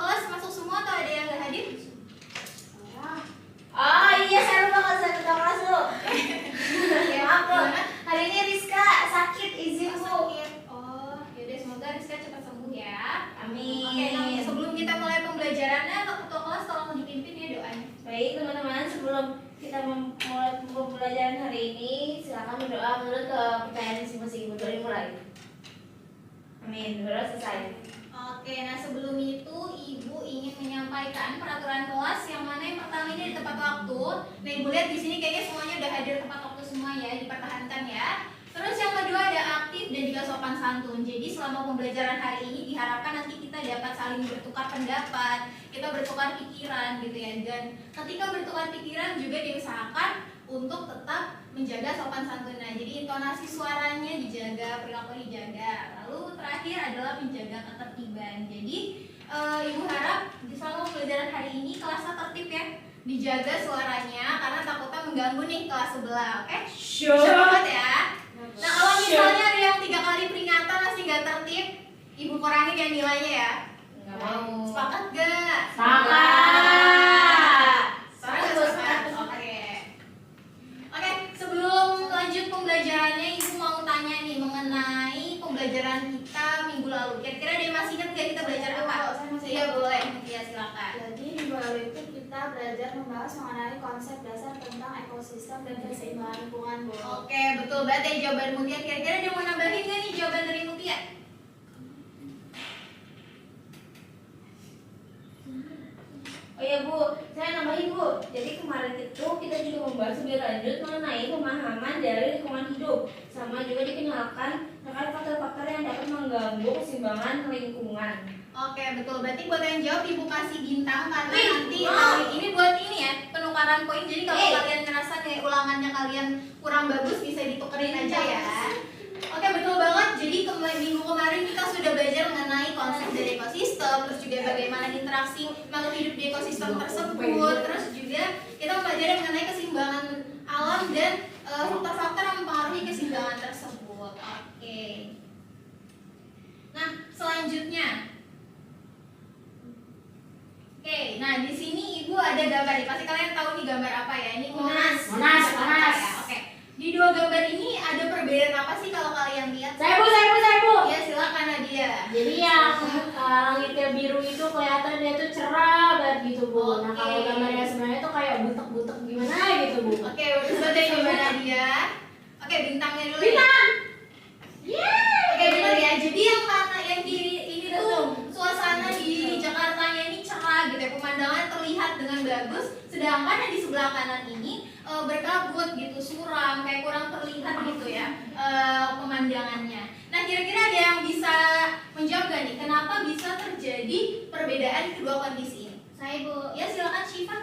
kelas masuk semua atau ada yang nggak hadir? Oh iya, saya lupa kalau saya ketua kelas Bu. Ya maaf Bu, hari ini Rizka sakit, izin Bu. Oh, yaudah semoga Rizka cepat sembuh ya. Amin. Oke, nah, sebelum kita mulai pembelajarannya, ketua kelas tolong dipimpin ya doanya. Baik teman-teman, sebelum kita memulai pembelajaran hari ini, silakan berdoa menurut kepercayaan masing-masing. Berdoa dimulai. Amin. Berdoa selesai. Oke, nah sebelum itu Ibu ingin menyampaikan peraturan kelas yang mana yang pertama ini di tepat waktu. Nah Ibu lihat di sini kayaknya semuanya udah hadir tepat waktu semua ya, dipertahankan ya. Terus yang kedua ada aktif dan juga sopan santun. Jadi selama pembelajaran hari ini diharapkan nanti kita dapat saling bertukar pendapat, kita bertukar pikiran gitu ya. Dan ketika bertukar pikiran juga diusahakan untuk tetap menjaga sopan santun. Nah, jadi intonasi suaranya dijaga, perilaku dijaga. Lalu terakhir adalah menjaga ketertiban. Jadi Ibu harap selama pembelajaran hari ini kelasnya tertib ya, dijaga suaranya karena takutnya mengganggu nih kelas sebelah. Oke? Sure. Banget ya. Nah, kalau misalnya ada yang 3 kali peringatan masih nggak tertib, Ibu kurangin ya nilainya ya. Nggak mau. Sepakat gak? Sepakat. Sepakat. Oke, sebelum lanjut pembelajarannya, Ibu mau tanya nih mengenai pembelajaran kita minggu lalu. Kira-kira dia masih ingat gak kita belajar apa? Saya masih Iya ingat. boleh, ya silakan. Jadi minggu lalu itu kita belajar membahas mengenai konsep dasar tentang ekosistem dan keseimbangan lingkungan, Bu. Oke, betul banget ya jawaban Mutia. Kira-kira dia mau nambahin gak nih jawaban dari Mutia? Oh iya Bu, saya nambahin Bu. Jadi kemarin itu kita juga membahas lebih lanjut mengenai pemahaman dari lingkungan hidup, sama juga dikenalkan terkait faktor-faktor yang dapat mengganggu keseimbangan lingkungan. Oke, betul. Berarti buat yang jawab Ibu kasih bintang karena Wih, nanti wow. ini buat ini ya, penukaran poin. Jadi kalau Hey. kalian ngerasa kayak ulangannya kalian kurang bagus bisa ditukerin aja ya. Oke, betul banget. Jadi minggu kemarin kita sudah belajar mengenai konsep dari ekosistem, terus juga bagaimana interaksi makhluk hidup di ekosistem tersebut. Terus juga kita belajar mengenai keseimbangan alam dan faktor-faktor yang mempengaruhi keseimbangan tersebut. Oke. Nah, selanjutnya. Oke, nah di sini Ibu ada gambar nih. Pasti kalian tahu nih gambar apa ya? Ini Monas. Monas. Ya. Oke. Di dua gambar ini ada perbedaan apa sih kalau kalian lihat? Saya Bu. Ya silakan Nadia. Jadi yang langitnya biru itu kelihatan dia tuh cerah banget gitu Bu. Nah Oke. kalau gambarnya sebenarnya tuh kayak butek-butek gimana gitu Bu. Oke, udah selesai gimana Nadia? Oke, bintangnya dulu. Bintang. Oke, benar ya. Jadi yang mana yang kiri ini tuh suasana di Jakartanya ini cerah gitu ya. Pemandangan terlihat dengan bagus. Sedangkan yang di sebelah kanan ini berkabut gitu, suram, kayak kurang terlihat gitu ya pemandangannya. Nah, kira-kira ada yang bisa menjawab gak nih? Kenapa bisa terjadi perbedaan kedua kondisi ini? Saya Bu, Ya, silakan Syifa.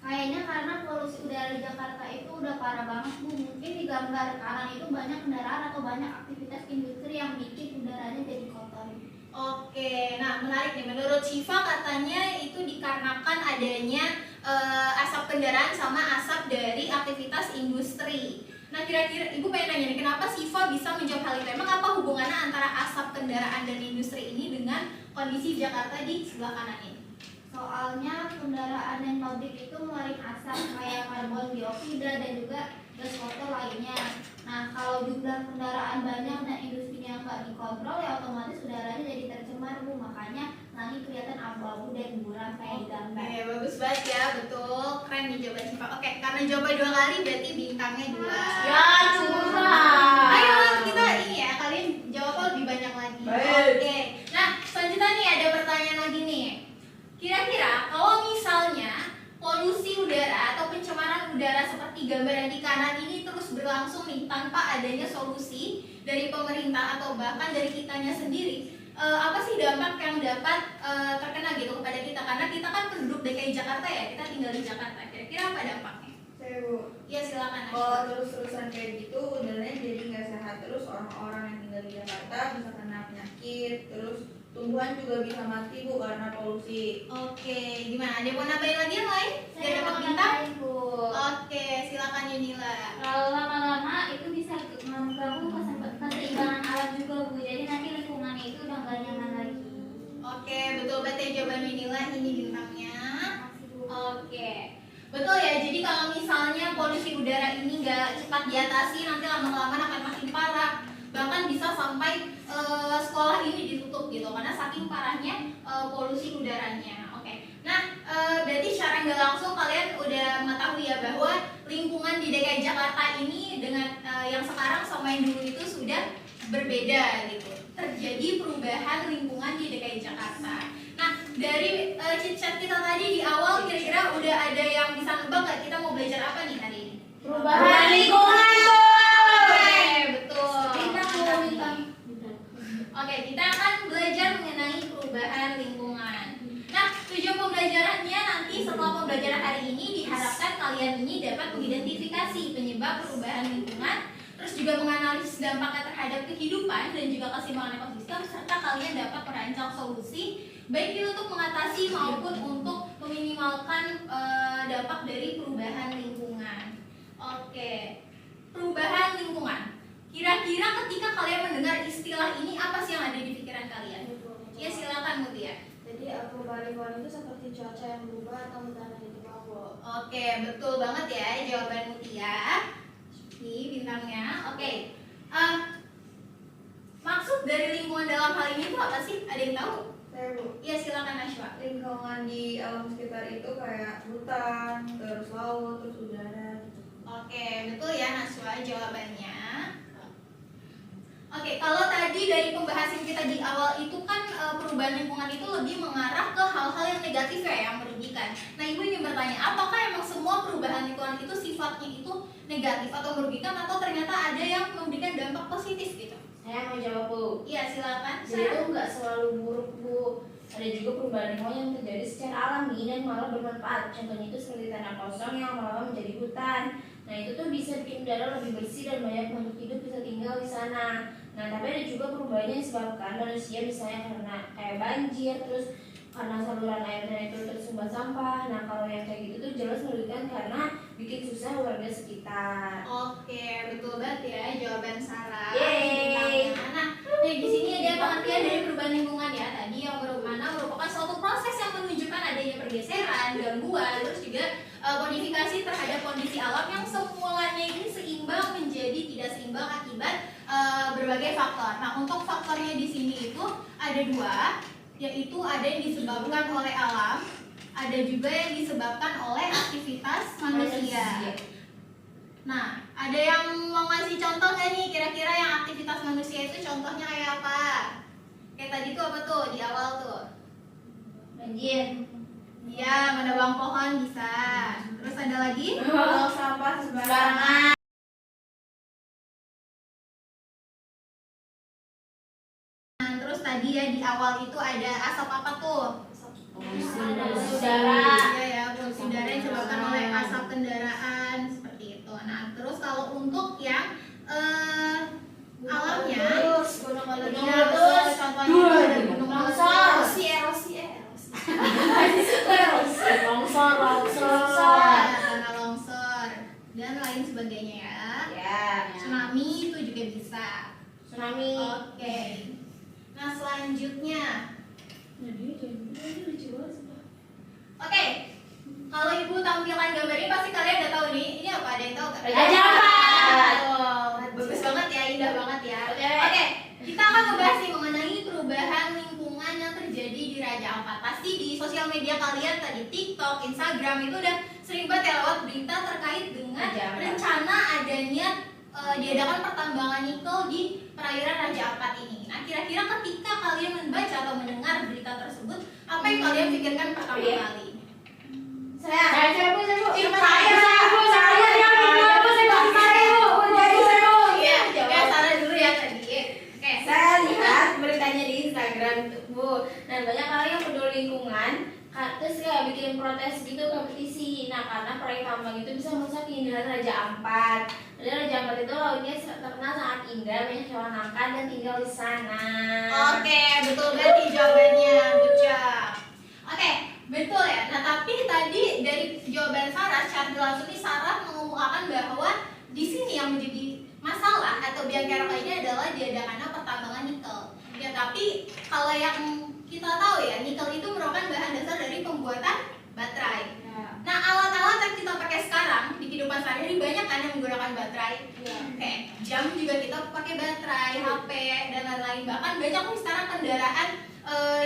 kayaknya karena polusi udara di Jakarta itu udah parah banget Bu. Mungkin di gambar kanan itu banyak kendaraan atau banyak aktivitas industri yang bikin udaranya jadi kotor. Oke, nah menarik nih. Menurut Syifa katanya itu dikarenakan adanya asap kendaraan sama asap dari aktivitas industri. Nah kira-kira Ibu pengen nanya nih, kenapa Syifa bisa menjawab hal itu? Emang apa hubungannya antara asap kendaraan dan industri ini dengan kondisi Jakarta di sebelah kanan ini? Soalnya kendaraan dan pabrik itu ngeluarin asap kayak karbon dioksida dan juga gas kotor lainnya. Nah, kalau jumlah kendaraan banyak dan industrinya nggak dikontrol ya otomatis udaranya jadi tercemar Bu. Makanya langit kelihatan abu-abu dan buram kayak di gambar. Oke, bagus banget ya, betul. Keren nih jawaban Syifa. Oke, karena jawabnya 2 kali berarti bintangnya 2. Ya curang. Ayo kita ini ya, kalian jawab lebih banyak lagi. Baik. Oke. Nah, selanjutnya nih ada pertanyaan lagi nih. Kira-kira kalau misalnya polusi udara atau pencemaran udara seperti gambar yang di kanan ini terus berlangsung nih tanpa adanya solusi dari pemerintah atau bahkan dari kitanya sendiri, apa sih dampak yang dapat terkena gitu kepada kita? Karena kita kan penduduk DKI Jakarta ya, kita tinggal di Jakarta. Kira-kira apa dampaknya? Saya Bu, Ya silakan. kalau Aisyah. terus-terusan kayak gitu udaranya jadi nggak sehat, terus orang-orang yang tinggal di Jakarta bisa kena penyakit, terus tumbuhan juga bisa mati Bu karena polusi. Oke, gimana? Ada yang mau nambahin lagi yang lain? Biar Saya dapat mau bintang? nambahin Bu. Oke, silakan Yunila. Kalau lama-lama itu bisa mengganggu keseimbangan alam juga Bu. Jadi nanti lingkungannya itu udah nggak nyaman lagi. Oke, betul banget ya jawaban Winila, ini bintangnya. Oke, betul ya. Jadi kalau misalnya polusi udara ini nggak cepat diatasi, nanti lama-lama akan makin parah. Bahkan bisa sampai sekolah ini ditutup gitu, karena saking parahnya polusi udaranya. Oke, nah berarti secara nggak langsung kalian udah mengetahui ya bahwa lingkungan di DKI Jakarta ini dengan yang sekarang sama yang dulu itu sudah berbeda gitu. Terjadi perubahan lingkungan di DKI Jakarta. Nah, dari chit-chat kita tadi di awal kira-kira udah ada yang bisa nebak nggak kita mau belajar apa nih hari ini? Perubahan lingkungan tuh. Oke, betul. Bintang. Oke, kita akan belajar mengenai perubahan lingkungan. Nah, tujuan pembelajarannya nanti setelah pembelajaran hari ini diharapkan kalian ini dapat mengidentifikasi penyebab perubahan lingkungan, terus juga menganalisis dampaknya terhadap kehidupan dan juga keseimbangan ekosistem, serta kalian dapat merancang solusi baik itu untuk mengatasi maupun untuk meminimalkan dampak dari perubahan lingkungan. Oke, perubahan lingkungan. Kira-kira ketika kalian mendengar istilah ini apa sih yang ada di pikiran kalian? Ya silakan Mutia. Jadi perubahan lingkungan itu seperti cuaca yang berubah atau udara di bawah. Oke, betul banget ya jawaban Mutia. Di bintangnya. Oke. Maksud dari lingkungan dalam hal ini itu apa sih? Ada yang tahu? Saya Bu, Ya silakan Nashwa. lingkungan di alam sekitar itu kayak hutan, terus laut, terus udara gitu. Oke, betul ya Nashwa jawabannya. Oke, kalau tadi dari pembahasan kita di awal itu kan perubahan lingkungan itu lebih mengarah ke hal-hal yang negatif ya, yang merugikan. Nah, Ibu ingin bertanya, apakah emang semua perubahan lingkungan itu sifatnya itu negatif atau merugikan, atau ternyata ada yang memberikan dampak positif gitu? Saya mau jawab Bu. Iya, silakan. Jadi itu nggak selalu buruk Bu. Ada juga perubahan lingkungan yang terjadi secara alami dan malah bermanfaat. Contohnya itu seperti tanah kosong yang malah menjadi hutan. Nah itu tuh bisa bikin udara lebih bersih dan banyak makhluk hidup bisa tinggal di sana. Nah tapi ada juga perubahan yang disebabkan manusia, misalnya karena kayak banjir, terus karena saluran airnya itu tersumbat sampah. Nah kalau yang kayak gitu tuh jelas merugikan karena bikin susah warga sekitar. Oke, betul banget ya jawaban Sarah. Yeay. Nah, di sini ada pengertian dari perubahan lingkungan ya. Tadi yang merupakan suatu proses yang menunjukkan adanya pergeseran, gangguan, terus juga modifikasi terhadap kondisi alam yang semulanya ini seimbang menjadi tidak seimbang akibat berbagai faktor. Nah, untuk faktornya di sini itu ada dua, yaitu ada yang disebabkan oleh alam, ada juga yang disebabkan oleh aktivitas manusia. Nah, ada yang mau ngasih contoh nggak nih? Kira-kira yang aktivitas manusia itu contohnya kayak apa? Kayak tadi tuh apa tuh di awal tuh? Banjir. Iya, menebang pohon bisa. Terus ada lagi? Buang sampah sembarangan. Barangan. Nah, terus tadi ya di awal itu ada asap apa tuh? Polusi udara. Iya ya, polusi udara yang disebabkan oleh asap kendaraan seperti itu. Nah, terus kalau untuk yang alamnya, Gunung Gunung ya, meletus. contohnya itu ada gunung Longsor. erosi. Longsor. Tanah longsor dan lain sebagainya ya. Ya. Tsunami itu juga bisa. Tsunami. Oke. Nah, selanjutnya. Oke. Kalau Ibu tampilkan gambar ini pasti kalian udah tahu nih. Ini apa? Ada yang tahu nggak? Raja Ampat. Oh, bagus banget ya, indah banget ya. Oke. Oke. Kita akan membahas nih mengenai perubahan lingkungan yang terjadi di Raja Ampat. Pasti di sosial media kalian tadi TikTok, Instagram itu udah sering banget ya lewat berita terkait dengan Raja Ampat. rencana adanya diadakan pertambangan nikel di perairan Raja Ampat ini. Nah, kira-kira ketika kalian membaca atau mendengar berita tersebut, apa yang kalian pikirkan pertama Iya. kali? Saya Bu. Iya, ya Sarah dulu ya tadi. Oke. Saya lihat beritanya di Instagram tuh, Bu. Nah, banyak orang yang peduli lingkungan, terus kayak bikin protes gitu, kompetisi. Nah, karena proyek tambang itu bisa merusak keindahan Raja Ampat. Jadi Raja Ampat itu lautnya terkenal sangat indah, banyak hewan langka dan tinggal di sana. Oke, betul banget nih jawabannya, Buca. Oke, betul ya. Nah, tapi tadi dari jawaban Sarah, secara langsung nih Sarah mengemukakan bahwa di sini yang menjadi masalah atau biang kerok ini adalah diadakannya pertambangan nikel. Ya, tapi kalau yang kita tahu ya, nikel itu merupakan bahan dasar dari pembuatan baterai. Ya. Nah, alat-alat yang kita pakai sekarang di kehidupan sehari-hari banyak kan yang menggunakan baterai. Kayak jam juga kita pakai baterai, HP dan lain-lain. Bahkan banyak nih sekarang kendaraan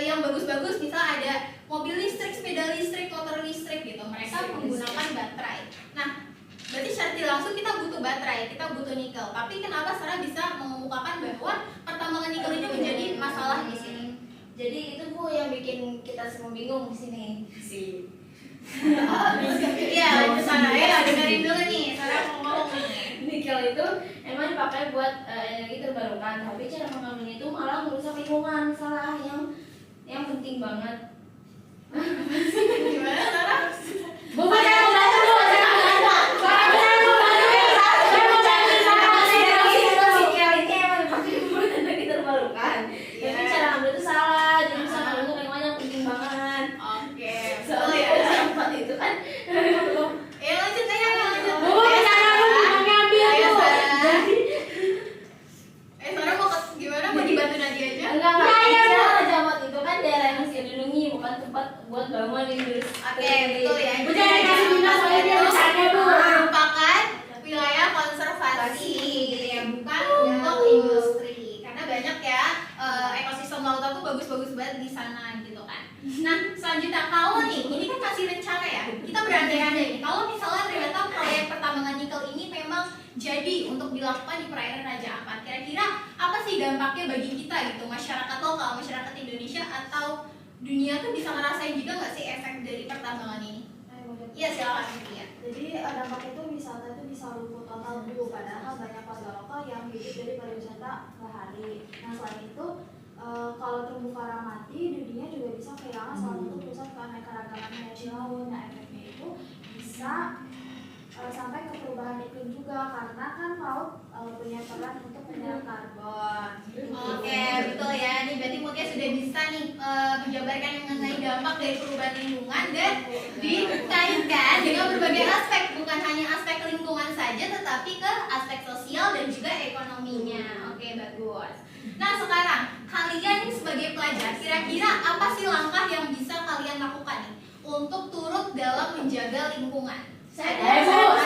yang bagus-bagus, misal ada mobil listrik, sepeda listrik, motor listrik gitu. Mereka menggunakan baterai. Nah, berarti secara tidak langsung kita butuh baterai, kita butuh nikel. Tapi kenapa Sarah bisa mengemukakan bahwa pertambangan nikel ini menjadi masalah di sini? Jadi itu Bu yang bikin kita semua bingung di sini. Iya, lanjut Sarah ya, dengerin dulu nih, Sarah mau ngomong nih. Nikel itu emang dipakai buat energi terbarukan, tapi cara pengambilan itu malah merusak lingkungan. Salah yang penting banget. Gimana Sarah? Bu, saya mau bantu Bu, saya mau bantu. Saya mau bantu ya, saya mau bantu sama nikel ini emang dipakai buat energi terbarukan. Tapi cara ambil itu salah, jadi bisa ngambil lingkungan yang penting banget. Oke, Soalnya sampah itu kan. ya lanjut aja, lanjut. Bu, cara Bu ngambil Ayo, Bu. Sarah. Sarah mau gimana? Mau dibantu Nadia aja? Enggak, Jamat itu kan daerah yang masih dilindungi, bukan tempat buat bangun industri. Oke, betul ya. Bu, jangan kasih bina soalnya dia bercanda, Bu. Merupakan wilayah konservasi gitu ya, bukan untuk industri. Karena banyak ya ekosistem lautan tuh bagus-bagus banget di sana gitu kan. Nah, selanjutnya kalau nih, ini kan masih rencana ya. Kita berandai-andai nih, kalau misalnya ternyata proyek pertambangan nikel ini memang jadi untuk dilakukan di perairan Raja Ampat. Kira-kira apa sih dampaknya bagi kita gitu, masyarakat lokal, masyarakat Indonesia atau dunia tuh bisa ngerasain juga nggak sih efek dari pertambangan ini? Iya silakan ya. Jadi dampaknya itu wisata itu bisa lumpuh total dulu, padahal banyak warga lokal yang hidup dari pariwisata bahari. Nah selain itu kalau terumbu karang mati, dunia juga bisa kehilangan salah satu pusat keanekaragaman hayati laut. Nah efeknya itu bisa sampai ke perubahan iklim juga, karena kan laut punya peran untuk menyerap karbon. Oke, betul ya. Ini berarti Mutia sudah bisa nih menjabarkan mengenai dampak dari perubahan lingkungan dan dikaitkan dengan berbagai aspek, bukan hanya aspek lingkungan saja, tetapi ke aspek sosial dan juga ekonominya. Oke, bagus. Nah, sekarang kalian nih sebagai pelajar, kira-kira apa sih langkah yang bisa kalian lakukan nih untuk turut dalam menjaga lingkungan? Saya. Coba.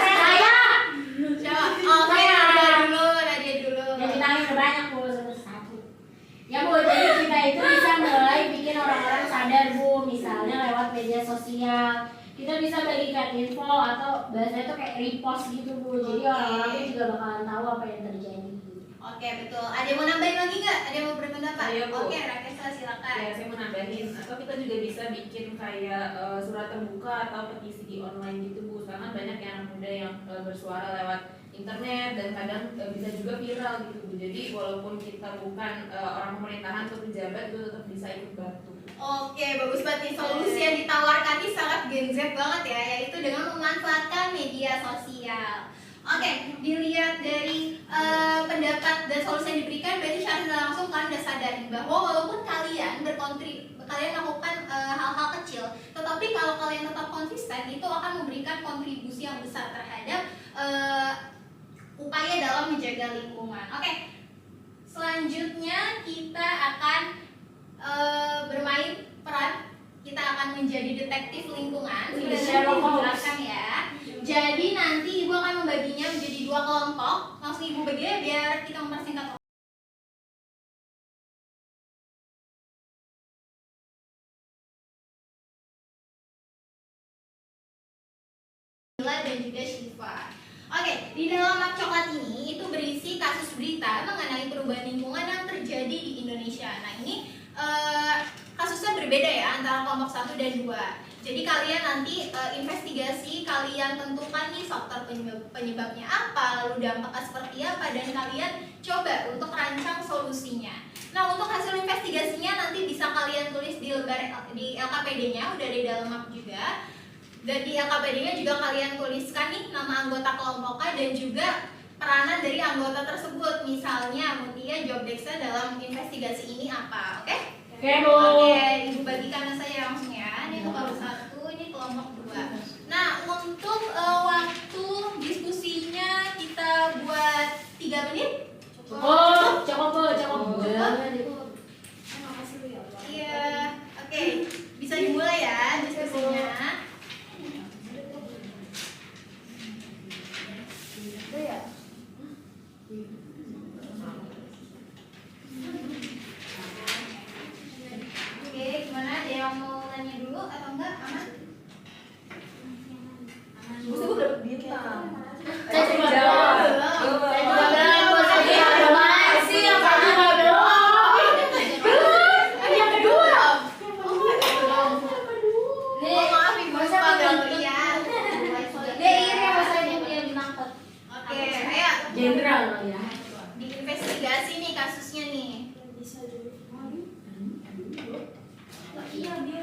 Oke, Nadia dulu. Ya kita udah banyak Bu, satu. Ya Bu, jadi kita itu bisa mulai bikin orang-orang sadar Bu, misalnya lewat media sosial. Kita bisa bagikan info atau bahasanya itu kayak repost gitu Bu. Jadi orang-orang itu juga bakalan tahu apa yang terjadi. Oke, betul. Ada yang mau nambahin lagi nggak? Ada yang mau berpendapat? Ayo, Bu. Oke, Rakesa silakan. Ya, saya mau nambahin. Atau kita juga bisa bikin kayak surat terbuka atau petisi di online gitu Bu. Karena banyak yang anak muda yang bersuara lewat internet dan kadang bisa juga viral gitu Bu. Jadi walaupun kita bukan orang pemerintahan atau pejabat itu tetap bisa ikut bantu. Oke, bagus banget nih. Solusi yang ditawarkan ini sangat Gen Z banget ya, yaitu dengan memanfaatkan media sosial. Oke, dilihat dari pendapat dan solusi yang diberikan, berarti secara tidak langsung kalian sudah sadari bahwa walaupun kalian kalian melakukan hal-hal kecil, tetapi kalau kalian tetap konsisten, itu akan memberikan kontribusi yang besar terhadap upaya dalam menjaga lingkungan. Oke, selanjutnya kita akan bermain peran. Kita akan menjadi detektif lingkungan. Sudah Sherlock Holmes. dijelaskan ya. Jadi nanti ibu akan membaginya menjadi 2 kelompok. Langsung ibu bagi ya biar kita mempersingkat. Dan juga Syifa. Oke, di dalam map coklat ini itu berisi kasus berita mengenai perubahan lingkungan yang terjadi di Indonesia. Nah ini kasusnya berbeda ya antara kelompok 1 dan 2. Jadi kalian nanti investigasi, kalian tentukan nih faktor penyebabnya apa, lalu dampaknya seperti apa, dan kalian coba untuk rancang solusinya. Nah untuk hasil investigasinya nanti bisa kalian tulis di lembar di LKPD-nya, udah di dalam map juga. Dan di LKPD-nya juga kalian tuliskan nih nama anggota kelompoknya dan juga peranan dari anggota tersebut. Misalnya Mutia job desk-nya dalam investigasi ini apa, oke? Oke Bu. Oke, ibu bagikan saya langsung ya. Ini kelompok 1, ini kelompok 2. Nah, untuk waktu diskusinya kita buat 3 menit. Cukup Bu, cukup Bu. Iya. enggak? Aman? Terus aku dapet bintang. Saya juga belum. Saya juga belum. Saya juga belum. Masih yang pertama belum. Yang kedua. Nih, Maaf ibu, masa lupa nggak gak lihat? Dia iri masa dia punya bintang pot. Oke, ayo Jenderal ya. diinvestigasi nih kasusnya nih. Iya, dia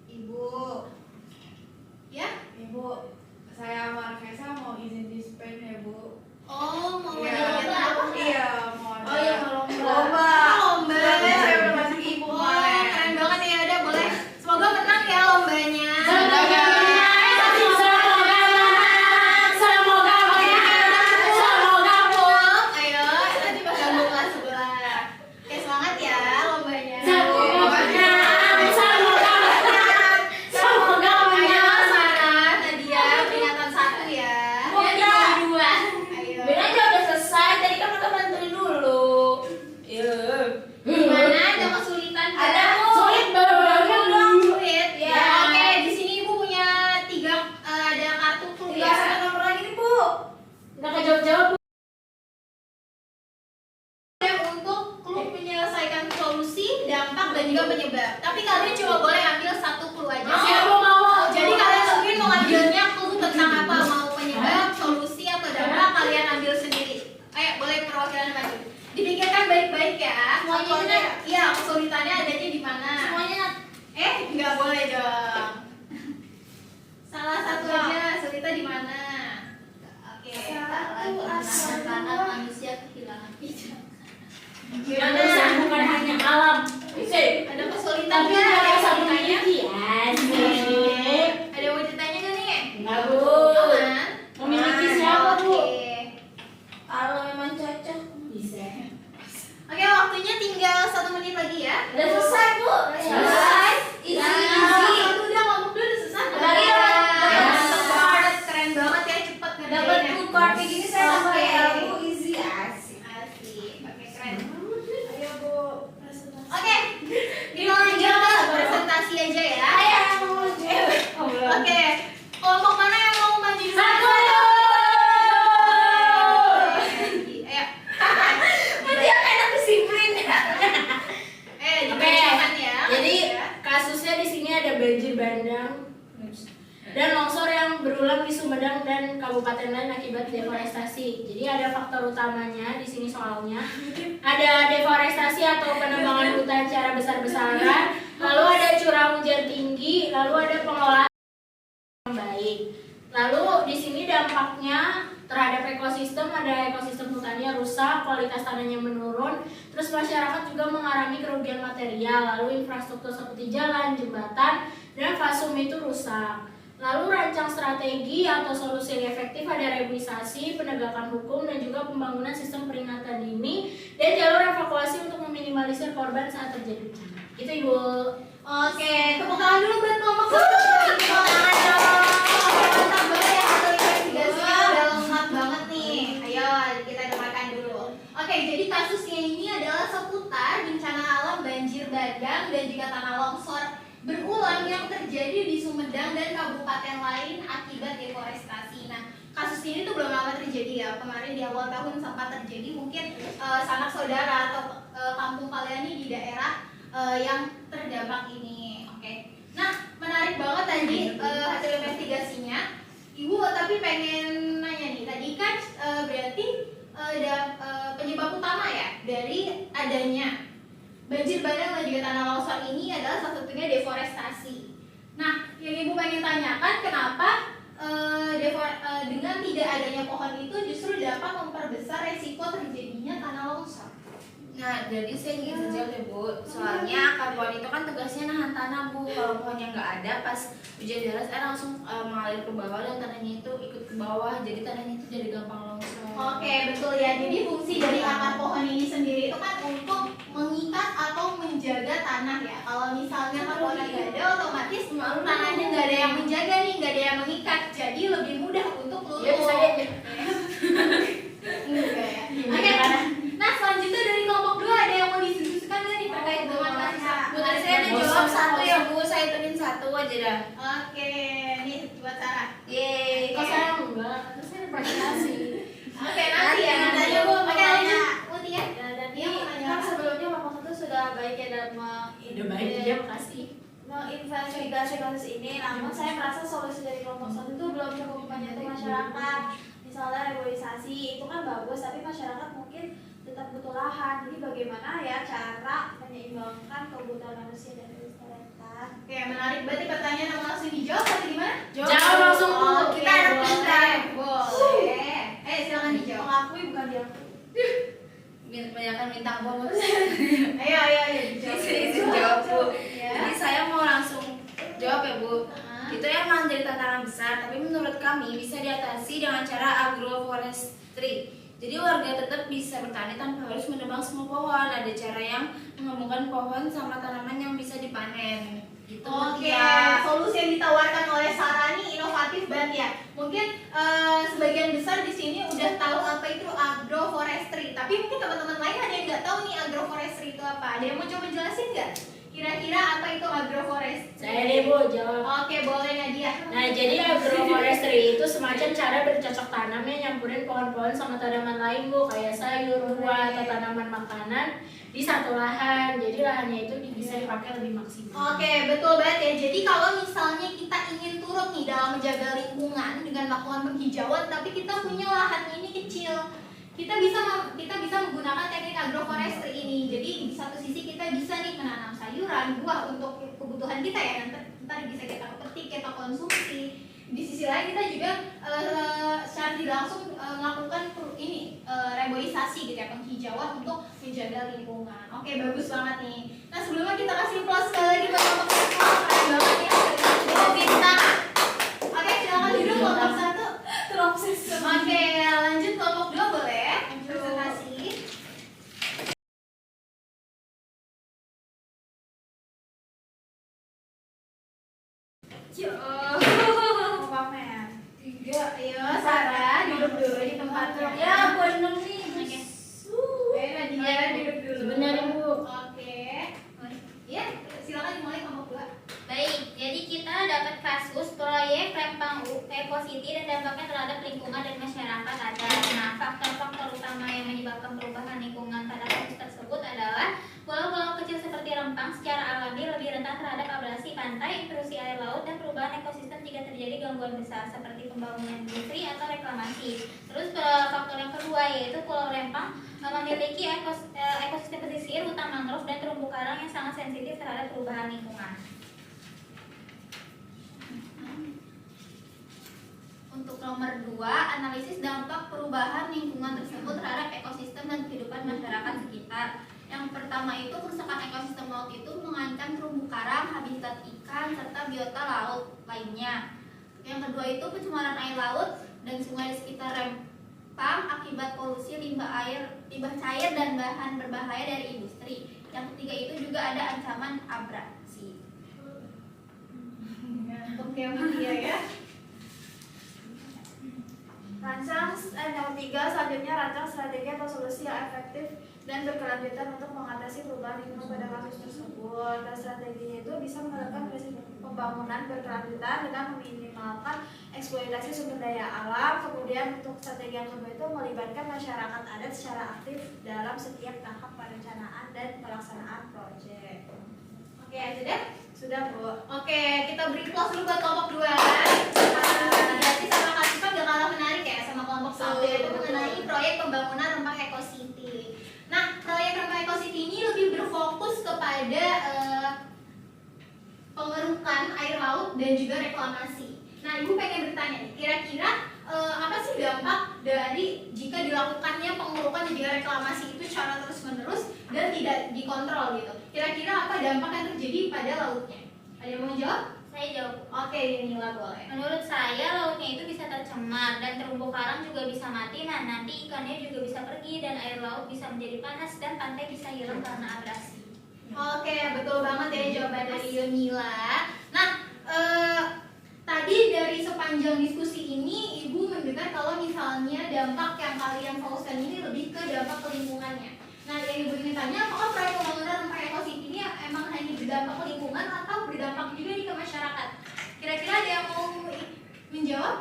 Ibu, Ya? Ibu, saya sama Raisa mau izin dispen ya Bu. Oh, mau Iya. ada apa? Iya, mau ada. Oh iya, mau lomba. Lomba. Lomba. Soalnya saya udah masuk ibu Oh, kemarin. keren banget ya. Udah boleh. Semoga menang ya lombanya. Semoga menang. Semoga menang. Semoga menang. Semoga menang. Ayo, nanti pas gabung kelas sebelah. Oke, semangat ya lombanya. Semoga menang. Semoga menang. Semoga Ayo, menang. Sarah, Nadia, peringatan 1 ya. Oh, Ya, iya. 2. Ayo. Beda aja udah selesai, tadi kan mereka bantuin dulu. Iya. Gimana? Ada kesulitan nggak? Ada, Bu. Sulit banget. Sulit. Ya. Ya, oke. Di sini Ibu punya 3 ada kartu clue Tinggal ya. satu nomor lagi nih, Bu. Nggak kejawab-jawab. Untuk clue menyelesaikan solusi, dampak dan juga penyebab. Tapi kalian cuma boleh ambil 1 clue aja. Siapa mau? Jadi kalian sendiri mau ngambilnya clue tentang apa? Mau penyebab, solusi atau dampak kalian ambil sendiri. Ayo, boleh perwakilan maju. Dipikirkan baik-baik ya. Semuanya Contohnya, Nat. iya, kesulitannya adanya di mana? Semuanya Nat. Nggak boleh dong. Salah satu aja, kesulitan di mana? Oke. anak manusia kehilangan pijak. Manusia bukan hanya alam. Ada kesulitan Tapi nggak? ada Ada satu ceritanya? lagi. Asik. Ada mau ceritanya nggak nih? Enggak, Bu. Aman? Memiliki siapa, Bu? Oke. Kalau memang cocok. Bisa. Oke, waktunya tinggal 1 menit lagi ya. Udah selesai, Bu. Selesai. Easy, Nah, easy. satu udah ngomong dulu udah selesai. Lagi dapat- Mantap banget, keren banget ya, cepet Dapat ngerjainnya. buku card kayak gini saya tambah Oke. ya, Bu. Easy, asik. Asik, oke keren. Ayo, Bu. Oke, kita lanjut ke presentasi aja ya. Oke, kelompok mana yang mau maju dulu? Satu. Ayo. Nanti yang enak disiplin. Dibacakan ya. Jadi Ya. kasusnya di sini ada banjir bandang dan longsor yang berulang di Sumedang dan kabupaten lain akibat deforestasi. Jadi ada faktor utamanya di sini soalnya. Ada deforestasi atau penebangan hutan secara besar-besaran, lalu ada curah hujan tinggi, lalu ada pengelolaan yang baik. Lalu di sini dampaknya terhadap ekosistem, ada ekosistem hutannya rusak, kualitas tanahnya menurun, terus masyarakat juga mengalami kerugian material, lalu infrastruktur seperti jalan, jembatan, dan fasum itu rusak. Lalu rancang strategi atau solusi yang efektif ada rehabilitasi, penegakan hukum, dan juga pembangunan sistem peringatan dini dan jalur evakuasi untuk meminimalisir korban saat terjadi bencana. Itu Ibu. Oke, tepuk tangan dulu buat kelompok 1. Tepuk tangan dong. Mantap banget ya, hasil investigasinya udah lengkap banget nih. Ayo kita dengarkan dulu. Oke, jadi kasusnya ini adalah seputar bencana alam banjir bandang dan juga tanah longsor berulang yang terjadi di Sumedang dan kabupaten lain akibat deforestasi. Nah, kasus ini tuh belum lama terjadi ya. Kemarin di awal tahun sempat terjadi, mungkin sanak saudara atau kampung kalian nih di daerah yang terdampak ini. Oke. Nah, menarik banget tadi hasil investigasinya. Ibu tapi pengen nanya nih, tadi kan berarti ada penyebab utama ya dari adanya banjir bandang dan juga tanah longsor ini adalah salah satunya deforestasi. Nah, yang Ibu pengen tanyakan kenapa dengan tidak adanya pohon itu justru dapat memperbesar resiko terjadinya tanah longsor. Nah, jadi saya ingin sejauh deh, Bu. Soalnya akar pohon itu kan tugasnya nahan tanah, Bu. Kalau pohonnya nggak ada, pas hujan deras air langsung mengalir ke bawah dan tanahnya itu ikut ke bawah. Jadi tanahnya itu jadi gampang longsor. Oke, betul ya. Jadi fungsi dari akar pohon ini sendiri itu kan untuk mengikat atau menjaga tanah ya. Kalau misalnya akar pohon nggak ada, otomatis tanahnya nggak ada yang menjaga nih, nggak ada yang mengikat. Jadi lebih mudah untuk luluh. Ya bisa aja. investigasi kasus ini, namun saya merasa solusi dari kelompok 1 itu belum cukup membantu masyarakat. Misalnya reboisasi itu kan bagus, tapi masyarakat mungkin tetap butuh lahan. Jadi bagaimana ya cara menyeimbangkan kebutuhan manusia dan kelestarian? Oke, menarik. Berarti pertanyaan mau langsung dijawab atau gimana? Jawab langsung, Bu. Oke, Kita ada boleh. pintar. Boleh. Silakan dijawab. Mengakui bukan diakui. Banyakan minta bonus. Ayo dijawab. Izin jawab, Bu. Ya. Jadi saya mau langsung jawab ya, Bu. Nah, Itu yang memang jadi tantangan besar, tapi menurut kami bisa diatasi dengan cara agroforestry. Jadi warga tetap bisa bertani tanpa harus menebang semua pohon. Ada cara yang menggabungkan pohon sama tanaman yang bisa dipanen. Gitu. Oke, Ya. solusi yang ditawarkan oleh Sarah ini inovatif banget ya. Mungkin sebagian besar di sini udah tahu apa itu agroforestry, tapi mungkin teman-teman lain ada yang nggak tahu nih agroforestry itu apa. Ada yang mau coba jelasin nggak? Kira-kira apa itu agroforestry? Saya deh, Bu, jawab. Oke, boleh Nadia. Nah, jadi agroforestry itu semacam cara bercocok tanamnya nyampurin pohon-pohon sama tanaman lain, Bu, kayak sayur, buah, atau tanaman makanan di satu lahan. Jadi lahannya itu bisa dipakai lebih maksimal. Oke, betul banget ya. Jadi kalau misalnya kita ingin turut nih dalam menjaga lingkungan dengan melakukan penghijauan, tapi kita punya lahan ini kecil, kita bisa menggunakan teknik agroforestry ini. Jadi di satu sisi kita bisa nih menanam sayuran, buah untuk kebutuhan kita ya, nanti bisa kita petik, kita konsumsi. Di sisi lain kita juga secara tidak langsung melakukan reboisasi gitu ya, penghijauan untuk menjaga lingkungan. Oke, bagus banget nih. Nah, sebelumnya kita kasih applause sekali lagi buat kelompok 1. Keren banget ya. Kita bintang. Oke, silakan duduk kelompok 1. Terobsesi. Oke, lanjut kelompok 2 boleh? Presentasi. Mau pamer. 3. Ayo, Sarah duduk dulu di tempatnya. Ya, bener nih. Oke, Nadia duduk dulu. Sebentar, Bu. Oke. Ya, silakan dimulai kelompok 2. Baik, jadi kita dapat kasus proyek Rempang Eco City dan dampaknya terhadap lingkungan dan masyarakat ada. Nah, faktor-faktor utama yang menyebabkan perubahan lingkungan pada kasus tersebut adalah pulau-pulau kecil seperti Rempang secara alami lebih rentan terhadap abrasi pantai, intrusi air laut, dan perubahan ekosistem jika terjadi gangguan besar seperti pembangunan industri atau reklamasi. Terus faktor yang kedua yaitu Pulau Rempang memiliki ekosistem pesisir, hutan mangrove, dan terumbu karang yang sangat sensitif terhadap perubahan lingkungan. Untuk nomor 2, analisis dampak perubahan lingkungan tersebut terhadap ekosistem dan kehidupan masyarakat sekitar. Yang pertama itu kerusakan ekosistem laut itu mengancam terumbu karang, habitat ikan, serta biota laut lainnya. Yang kedua itu pencemaran air laut dan sungai di sekitar Rempang akibat polusi limbah cair dan bahan berbahaya dari industri. Yang ketiga itu juga ada ancaman abrasi. Untuk yang ketiga ya. Nomor 3 selanjutnya rancang strategi atau solusi yang efektif dan berkelanjutan untuk mengatasi perubahan lingkungan pada kasus tersebut. Dan strateginya itu bisa menekan risiko pembangunan berkelanjutan dengan meminimalkan eksploitasi sumber daya alam. Kemudian untuk strategi yang kedua itu melibatkan masyarakat adat secara aktif dalam setiap tahap perencanaan dan pelaksanaan proyek. Oke, sudah? Sudah, Bu. Oke, kita beri applause dulu buat kelompok 2. Mitigasi sama Kasipa gak kalah menarik ya sama kelompok 1, yaitu mengenai proyek pembangunan Rempang Eco City. Nah, proyek Rempang Eco City ini lebih berfokus kepada pengerukan air laut dan juga reklamasi. Nah, Ibu pengen bertanya nih, kira-kira apa sih dampak dari jika dilakukannya pengerukan dan juga reklamasi itu secara terus-menerus dan tidak dikontrol gitu? Kira-kira apa dampak yang terjadi pada lautnya? Ada yang mau jawab? Saya jawab. Oke, Nila boleh. Menurut saya lautnya itu bisa tercemar dan terumbu karang juga bisa mati. Nah, nanti ikannya juga bisa pergi dan air laut bisa menjadi panas dan pantai bisa hilang karena abrasi. Oke, betul banget ya jawaban dari Yonila. Nah, tadi dari sepanjang diskusi ini Ibu mendengar kalau misalnya dampak yang kalian fokuskan ini lebih ke dampak ke lingkungannya. Nah, yang Ibu ingin tanya, apakah proyek pembangunan Rempang Eco City ini emang hanya berdampak ke lingkungan atau berdampak juga nih ke masyarakat? Kira-kira ada yang mau menjawab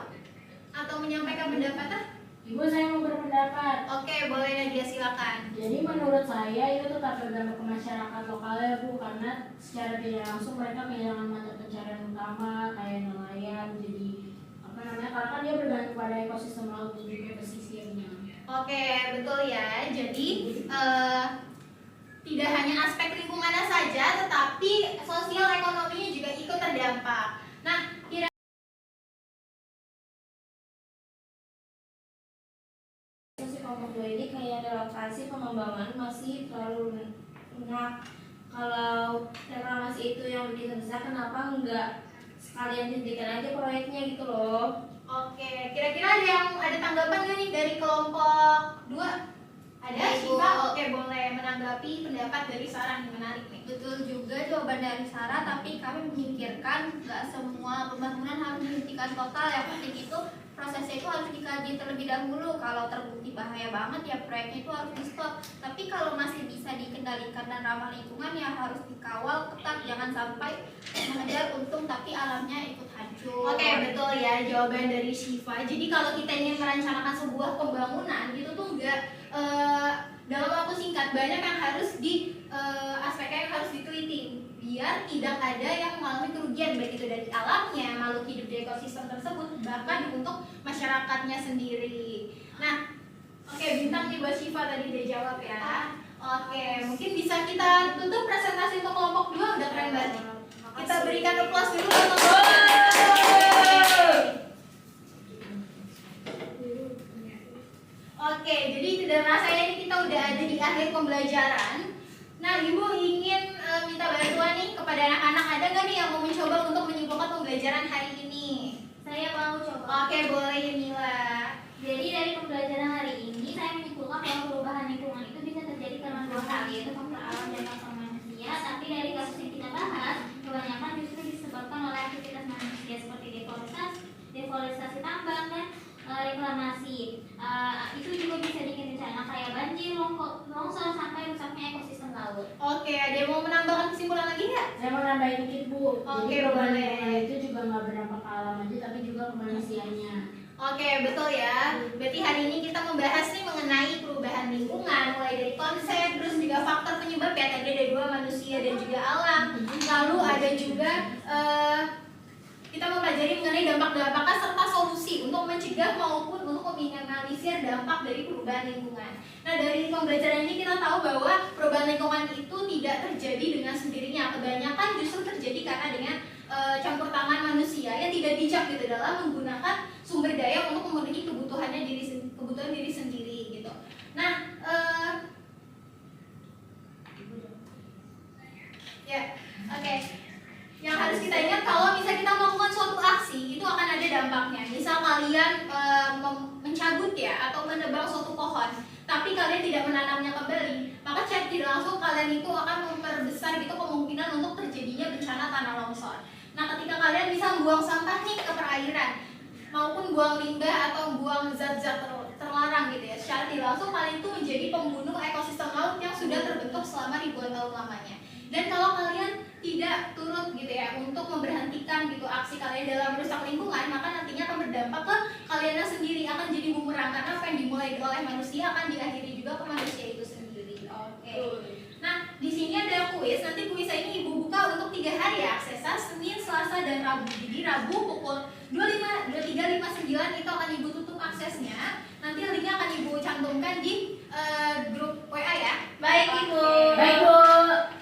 atau menyampaikan pendapatnya? Ibu, saya mau berpendapat. Oke, boleh Nadia, silakan. silakan. Jadi menurut saya itu tetap berdampak ke masyarakat lokal ya Bu, karena secara tidak langsung mereka kehilangan mata pencarian utama kayak nelayan. Jadi apa namanya, karena kan dia bergantung pada ekosistem laut dan juga pesisirnya. Oke, betul ya. Jadi tidak hanya aspek lingkungannya saja, tetapi sosial ekonominya juga ikut terdampak. Nah, Sisi kelompok dua ini kayak relokasi pengembangan masih terlalu lunak. Kalau reklamasi itu yang bikin besar, kenapa enggak sekalian dihentikan aja proyeknya gitu loh? oke, kira-kira ada tanggapan nggak nih dari kelompok 2? Ada, Syifa? Oke, boleh menanggapi pendapat dari Sarah yang menarik nih. Betul juga jawaban dari Sarah, tapi kami memikirkan nggak semua pembangunan harus dihentikan total. Yang penting itu prosesnya itu harus dikaji terlebih dahulu. Kalau terbukti bahaya banget ya proyeknya itu harus di stop. Tapi kalau masih bisa dikendalikan dan ramah lingkungan ya harus dikawal ketat. Jangan sampai mengejar untung tapi alamnya ikut hancur. Oke, betul ya jawaban dari Syifa. Jadi kalau kita ingin merencanakan sebuah pembangunan itu tuh enggak dalam waktu singkat, banyak yang harus aspeknya yang harus diteliti biar tidak ada yang mengalami kerugian baik itu dari alamnya, makhluk hidup di ekosistem tersebut, bahkan untuk masyarakatnya sendiri. Nah, oke, bintang nih buat Syifa tadi udah jawab ya. Oke, mungkin bisa kita tutup presentasi untuk kelompok 2, udah keren banget. Kita berikan applause dulu untuk Oke, jadi tidak rasanya ini kita udah ada di akhir pembelajaran. Nah, Ibu ingin minta bantuan nih kepada anak-anak, ada nggak nih yang mau mencoba untuk menyimpulkan pembelajaran hari ini? Saya mau coba. Oke, boleh Mila. Jadi dari pembelajaran hari ini saya menyimpulkan bahwa perubahan lingkungan itu bisa terjadi karena dua hal, yaitu faktor alam dan faktor manusia. Tapi dari kasus yang kita bahas, kebanyakan justru disebabkan oleh aktivitas manusia seperti deforestasi tambang dan reklamasi. Itu juga bisa bikin bencana kayak banjir, longsor sampai rusaknya ekosistem laut. Oke, ada yang mau menambahkan kesimpulan lagi nggak? Saya mau nambahin dikit Bu. Oke, Jadi perubahan boleh. lingkungan itu juga nggak berdampak ke alam aja, tapi juga ke manusianya. Oke, betul ya. Berarti hari ini kita membahas nih mengenai perubahan lingkungan, mulai dari konsep, terus juga faktor penyebab ya, tadi ada 2, manusia dan juga alam. Lalu ada juga kita mempelajari mengenai dampak-dampaknya serta solusi untuk mencegah maupun untuk meminimalisir dampak dari perubahan lingkungan. Nah, dari pembelajaran ini kita tahu bahwa perubahan lingkungan itu tidak terjadi dengan sendirinya. Kebanyakan justru terjadi karena dengan campur tangan manusia yang tidak bijak gitu dalam menggunakan sumber daya untuk memenuhi kebutuhan diri sendiri gitu. Nah, ya, oke. Yang harus kita ingat kalau misalnya kita melakukan suatu aksi itu akan ada dampaknya. Misal kalian mencabut ya atau menebang suatu pohon, tapi kalian tidak menanamnya kembali, maka secara tidak langsung kalian itu akan memperbesar gitu kemungkinan untuk terjadinya bencana tanah longsor. Nah, ketika kalian bisa buang sampah nih ke perairan maupun buang limbah atau buang zat-zat terlarang gitu ya, secara tidak langsung kalian itu menjadi pembunuh ekosistem laut yang sudah terbentuk selama ribuan tahun lamanya. Dan kalau kalian tidak turut gitu ya untuk memberhentikan gitu aksi kalian dalam merusak lingkungan, maka nantinya akan berdampak ke kalian sendiri, akan jadi bumerang karena apa yang dimulai oleh manusia akan diakhiri juga ke manusia itu sendiri. Oke. Nah, di sini ada kuis. Nanti kuis ini Ibu buka untuk 3 hari ya aksesnya, Senin, Selasa, dan Rabu. Jadi Rabu pukul 23.59 itu akan Ibu tutup aksesnya. Nanti linknya akan Ibu cantumkan di grup WA ya. Baik Ibu. Baik Bu.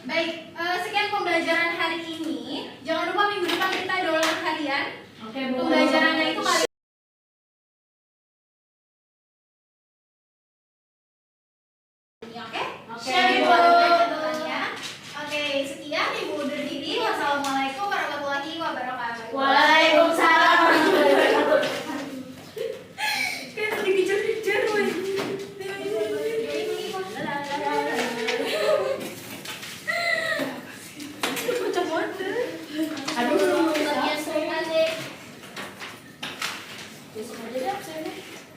Baik, sekian pembelajaran hari ini. Jangan lupa minggu depan kita ada ulangan harian. Oke Bu. Pembelajarannya itu kali ini, oke? Oke. Share di catatannya. Oke, sekian Ibu undur diri. Wassalamualaikum warahmatullahi wabarakatuh. Waalaikumsalam warahmatullahi wabarakatuh. Kayak tadi kejar-kejar, woy. Kocak banget. Aduh, Bagian sultan deh. besok aja deh absennya.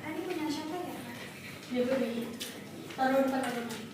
Ini punya siapa ya? Ya Bu, taruh depan aja.